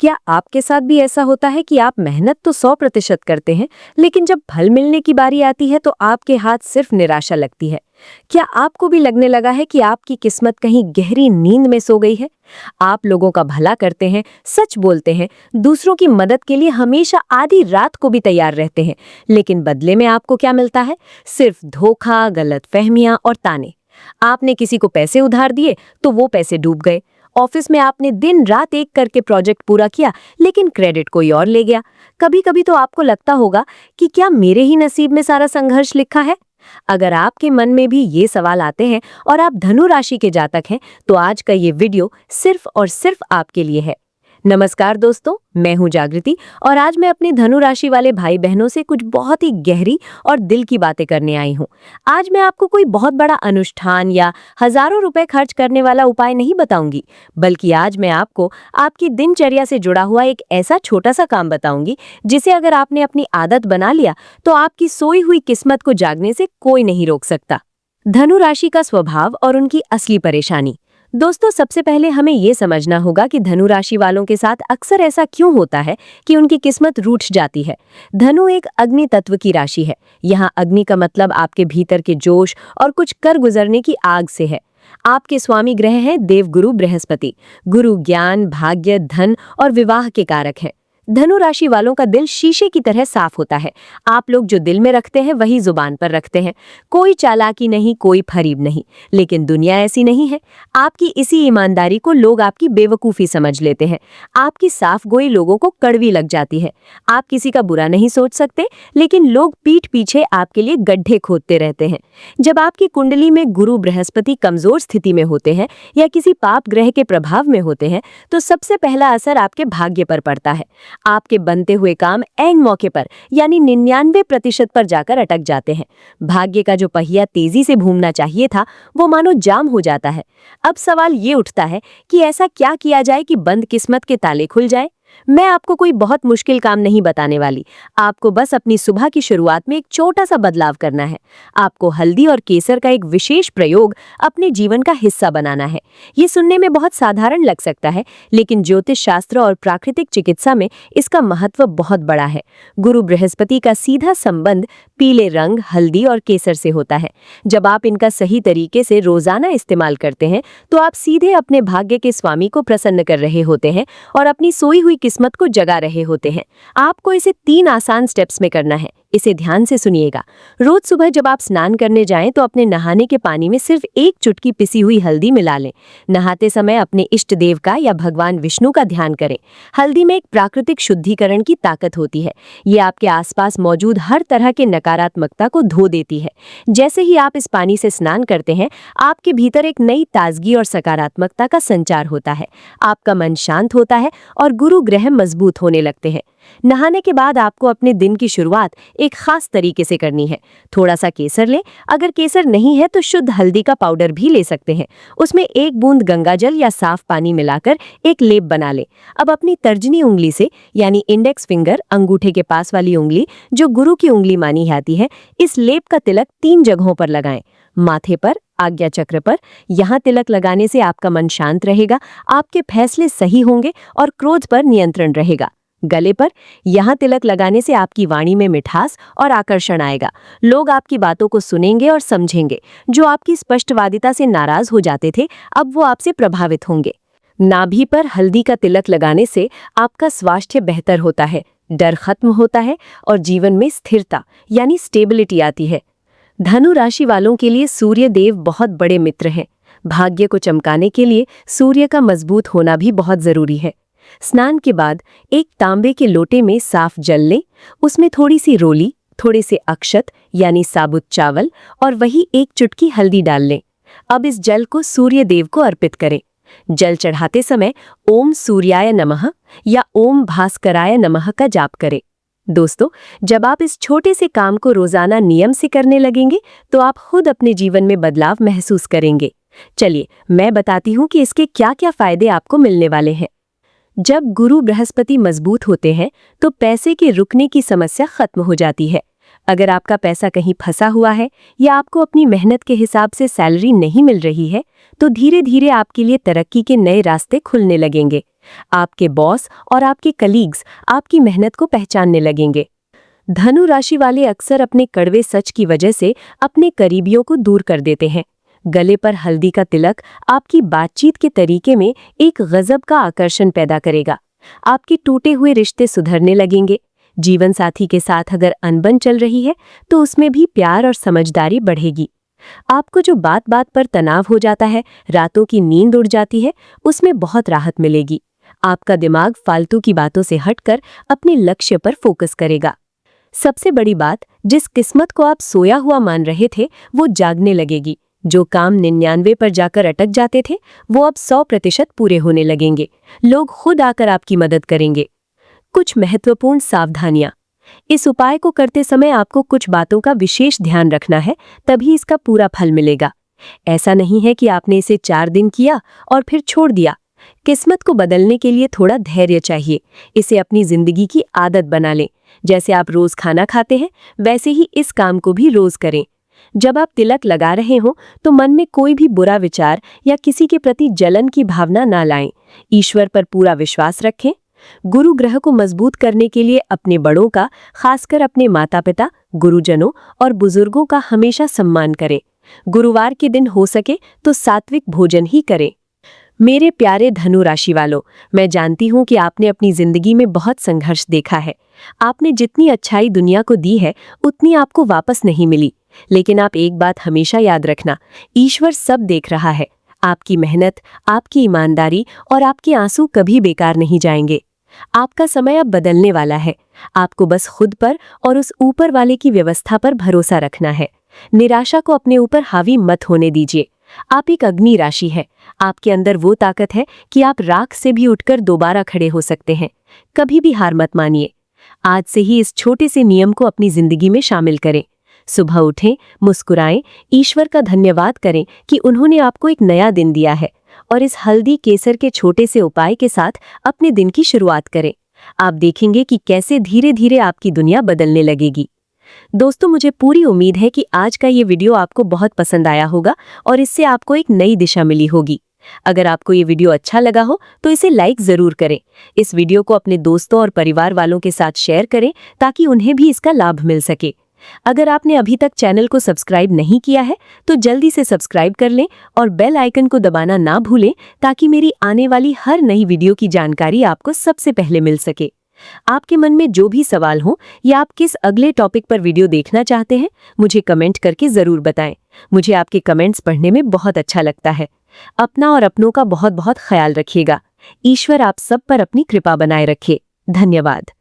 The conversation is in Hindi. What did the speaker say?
क्या आपके साथ भी ऐसा होता है कि आप मेहनत तो 100% करते हैं, लेकिन जब फल मिलने की बारी आती है तो आपके हाथ सिर्फ निराशा लगती है? क्या आपको भी लगने लगा है कि आपकी किस्मत कहीं गहरी नींद में सो गई है? आप लोगों का भला करते हैं, सच बोलते हैं, दूसरों की मदद के लिए हमेशा आधी रात को भी तैयार रहते हैं, लेकिन बदले में आपको क्या मिलता है? सिर्फ धोखा, गलतफहमियां और ताने। आपने किसी को पैसे उधार दिए तो वो पैसे डूब गए। ऑफिस में आपने दिन रात एक करके प्रोजेक्ट पूरा किया, लेकिन क्रेडिट कोई और ले गया। कभी कभी तो आपको लगता होगा कि क्या मेरे ही नसीब में सारा संघर्ष लिखा है? अगर आपके मन में भी ये सवाल आते हैं और आप धनु राशि के जातक हैं, तो आज का ये वीडियो सिर्फ और सिर्फ आपके लिए है। नमस्कार दोस्तों, मैं हूं जागृति और आज मैं अपने धनु राशि वाले भाई बहनों से कुछ बहुत ही गहरी और दिल की बातें करने आई हूं। आज मैं आपको कोई बहुत बड़ा अनुष्ठान या हजारों रुपए खर्च करने वाला उपाय नहीं बताऊंगी, बल्कि आज मैं आपको आपकी दिनचर्या से जुड़ा हुआ एक ऐसा छोटा सा काम बताऊंगी जिसे अगर आपने अपनी आदत बना लिया तो आपकी सोई हुई किस्मत को जागने से कोई नहीं रोक सकता। धनु राशि का स्वभाव और उनकी असली परेशानी। दोस्तों, सबसे पहले हमें ये समझना होगा कि धनु राशि वालों के साथ अक्सर ऐसा क्यों होता है कि उनकी किस्मत रूठ जाती है। धनु एक अग्नि तत्व की राशि है। यहाँ अग्नि का मतलब आपके भीतर के जोश और कुछ कर गुजरने की आग से है। आपके स्वामी ग्रह हैं देवगुरु बृहस्पति। गुरु ज्ञान, भाग्य, धन और विवाह के कारक हैं। धनु राशि वालों का दिल शीशे की तरह साफ होता है। आप लोग जो दिल में रखते हैं वही जुबान पर रखते हैं। कोई चालाकी नहीं, कोई फरेब नहीं। लेकिन दुनिया ऐसी नहीं है। आपकी इसी ईमानदारी को लोग आपकी बेवकूफ़ी समझ लेते हैं। आपकी साफ गोई लोगों को कड़वी लग जाती है। आप किसी का बुरा नहीं सोच सकते, लेकिन लोग पीठ पीछे आपके लिए गड्ढे खोदते रहते हैं। जब आपकी कुंडली में गुरु बृहस्पति कमजोर स्थिति में होते हैं या किसी पाप ग्रह के प्रभाव में होते हैं, तो सबसे पहला असर आपके भाग्य पर पड़ता है। आपके बनते हुए काम ऐन मौके पर यानी 99% पर जाकर अटक जाते हैं। भाग्य का जो पहिया तेजी से घूमना चाहिए था, वो मानो जाम हो जाता है। अब सवाल ये उठता है कि ऐसा क्या किया जाए कि बंद किस्मत के ताले खुल जाए। मैं आपको कोई बहुत मुश्किल काम नहीं बताने वाली। आपको बस अपनी सुबह की शुरुआत में एक छोटा सा बदलाव करना है। आपको हल्दी और केसर का एक विशेष प्रयोग अपने जीवन का हिस्सा बनाना है। ये सुनने में बहुत साधारण लग सकता है, लेकिन ज्योतिष शास्त्र और प्राकृतिक चिकित्सा में इसका महत्व बहुत बड़ा है। गुरु बृहस्पति का सीधा संबंध पीले रंग, हल्दी और केसर से होता है। जब आप इनका सही तरीके से रोजाना इस्तेमाल करते हैं, तो आप सीधे अपने भाग्य के स्वामी को प्रसन्न कर रहे होते हैं और अपनी सोई हुई किस्मत को जगा रहे होते हैं। आपको इसे 3 आसान स्टेप्स में करना है। इसे ध्यान से सुनिएगा। रोज सुबह जब आप स्नान करने जाएं तो अपने नहाने के पानी में सिर्फ 1 चुटकी पिसी हुई हल्दी मिला लें। नहाते समय अपने इष्ट देव का या भगवान विष्णु का ध्यान करें। हल्दी में एक प्राकृतिक शुद्धिकरण की ताकत होती है। ये आपके आसपास मौजूद हर तरह के नकारात्मकता को धो देती है। जैसे ही आप इस पानी से स्नान करते हैं, आपके भीतर एक नई ताजगी और सकारात्मकता का संचार होता है। आपका मन शांत होता है और गुरु ग्रह मजबूत होने लगते हैं। नहाने के बाद आपको अपने दिन की शुरुआत एक खास तरीके से करनी है। थोड़ा सा केसर लें। अगर केसर नहीं है तो शुद्ध हल्दी का पाउडर भी ले सकते हैं। उसमें 1 बूंद गंगाजल या साफ पानी मिलाकर एक लेप बना लें। अब अपनी तर्जनी उंगली से यानी इंडेक्स फिंगर, अंगूठे के पास वाली उंगली जो गुरु की उंगली मानी जाती है, इस लेप का तिलक 3 जगहों पर लगाएं। माथे पर, आज्ञा चक्र पर। यहाँ तिलक लगाने से आपका मन शांत रहेगा, आपके फैसले सही होंगे और क्रोध पर नियंत्रण रहेगा। गले पर, यहाँ तिलक लगाने से आपकी वाणी में मिठास और आकर्षण आएगा। लोग आपकी बातों को सुनेंगे और समझेंगे। जो आपकी स्पष्टवादिता से नाराज हो जाते थे, अब वो आपसे प्रभावित होंगे। नाभि पर हल्दी का तिलक लगाने से आपका स्वास्थ्य बेहतर होता है, डर खत्म होता है और जीवन में स्थिरता यानी स्टेबिलिटी आती है। धनु राशि वालों के लिए सूर्य देव बहुत बड़े मित्र हैं। भाग्य को चमकाने के लिए सूर्य का मजबूत होना भी बहुत जरूरी है। स्नान के बाद एक तांबे के लोटे में साफ जल लें। उसमें थोड़ी सी रोली, थोड़े से अक्षत यानी साबुत चावल और वही 1 चुटकी हल्दी डाल लें। अब इस जल को सूर्य देव को अर्पित करें। जल चढ़ाते समय ओम सूर्याय नमः या ओम भास्कराय नमः का जाप करें। दोस्तों, जब आप इस छोटे से काम को रोजाना नियम से करने लगेंगे, तो आप खुद अपने जीवन में बदलाव महसूस करेंगे। चलिए, मैं बताती हूँ कि इसके क्या क्या फायदे आपको मिलने वाले हैं। जब गुरु बृहस्पति मजबूत होते हैं, तो पैसे के रुकने की समस्या खत्म हो जाती है। अगर आपका पैसा कहीं फंसा हुआ है या आपको अपनी मेहनत के हिसाब से सैलरी नहीं मिल रही है, तो धीरे धीरे आपके लिए तरक्की के नए रास्ते खुलने लगेंगे। आपके बॉस और आपके कलीग्स आपकी मेहनत को पहचानने लगेंगे। धनु राशि वाले अक्सर अपने कड़वे सच की वजह से अपने करीबियों को दूर कर देते हैं। गले पर हल्दी का तिलक आपकी बातचीत के तरीके में एक गजब का आकर्षण पैदा करेगा। आपके टूटे हुए रिश्ते सुधरने लगेंगे। जीवन साथी के साथ अगर अनबन चल रही है तो उसमें भी प्यार और समझदारी बढ़ेगी। आपको जो बात बात पर तनाव हो जाता है, रातों की नींद उड़ जाती है, उसमें बहुत राहत मिलेगी। आपका दिमाग फालतू की बातों से हटकर अपने लक्ष्य पर फोकस करेगा। सबसे बड़ी बात, जिस किस्मत को आप सोया हुआ मान रहे थे वो जागने लगेगी। जो काम 99 पर जाकर अटक जाते थे वो अब 100% पूरे होने लगेंगे। लोग खुद आकर आपकी मदद करेंगे। कुछ महत्वपूर्ण सावधानियां। इस उपाय को करते समय आपको कुछ बातों का विशेष ध्यान रखना है, तभी इसका पूरा फल मिलेगा। ऐसा नहीं है कि आपने इसे 4 दिन किया और फिर छोड़ दिया। किस्मत को बदलने के लिए थोड़ा धैर्य चाहिए। इसे अपनी जिंदगी की आदत बना लें। जैसे आप रोज खाना खाते हैं, वैसे ही इस काम को भी रोज करें। जब आप तिलक लगा रहे हो तो मन में कोई भी बुरा विचार या किसी के प्रति जलन की भावना ना लाएं। ईश्वर पर पूरा विश्वास रखें। गुरु ग्रह को मजबूत करने के लिए अपने बड़ों का, खासकर अपने माता पिता, गुरुजनों और बुजुर्गों का हमेशा सम्मान करें। गुरुवार के दिन हो सके तो सात्विक भोजन ही करें। मेरे प्यारे धनु राशि वालों, मैं जानती हूँ कि आपने अपनी जिंदगी में बहुत संघर्ष देखा है। आपने जितनी अच्छाई दुनिया को दी है उतनी आपको वापस नहीं मिली। लेकिन आप एक बात हमेशा याद रखना, ईश्वर सब देख रहा है। आपकी मेहनत, आपकी ईमानदारी और आपके आंसू कभी बेकार नहीं जाएंगे। आपका समय अब बदलने वाला है। आपको बस खुद पर और उस ऊपर वाले की व्यवस्था पर भरोसा रखना है। निराशा को अपने ऊपर हावी मत होने दीजिए। आप एक अग्नि राशि है। आपके अंदर वो ताकत है कि आप राख से भी उठकर दोबारा खड़े हो सकते हैं। कभी भी हार मत मानिए। आज से ही इस छोटे से नियम को अपनी जिंदगी में शामिल करें। सुबह उठें, मुस्कुराएं, ईश्वर का धन्यवाद करें कि उन्होंने आपको एक नया दिन दिया है और इस हल्दी केसर के छोटे से उपाय के साथ अपने दिन की शुरुआत करें। आप देखेंगे कि कैसे धीरे धीरे आपकी दुनिया बदलने लगेगी। दोस्तों, मुझे पूरी उम्मीद है कि आज का ये वीडियो आपको बहुत पसंद आया होगा और इससे आपको एक नई दिशा मिली होगी। अगर आपको ये वीडियो अच्छा लगा हो तो इसे लाइक जरूर करें। इस वीडियो को अपने दोस्तों और परिवार वालों के साथ शेयर करें ताकि उन्हें भी इसका लाभ मिल सके। अगर आपने अभी तक चैनल को सब्सक्राइब नहीं किया है तो जल्दी से सब्सक्राइब कर लें और बेल आइकन को दबाना ना भूलें ताकि मेरी आने वाली हर नई वीडियो की जानकारी आपको सबसे पहले मिल सके। आपके मन में जो भी सवाल हो या आप किस अगले टॉपिक पर वीडियो देखना चाहते हैं, मुझे कमेंट करके जरूर बताएं। मुझे आपके कमेंट्स पढ़ने में बहुत अच्छा लगता है। अपना और अपनों का बहुत बहुत ख्याल रखिएगा। ईश्वर आप सब पर अपनी कृपा बनाए रखे। धन्यवाद।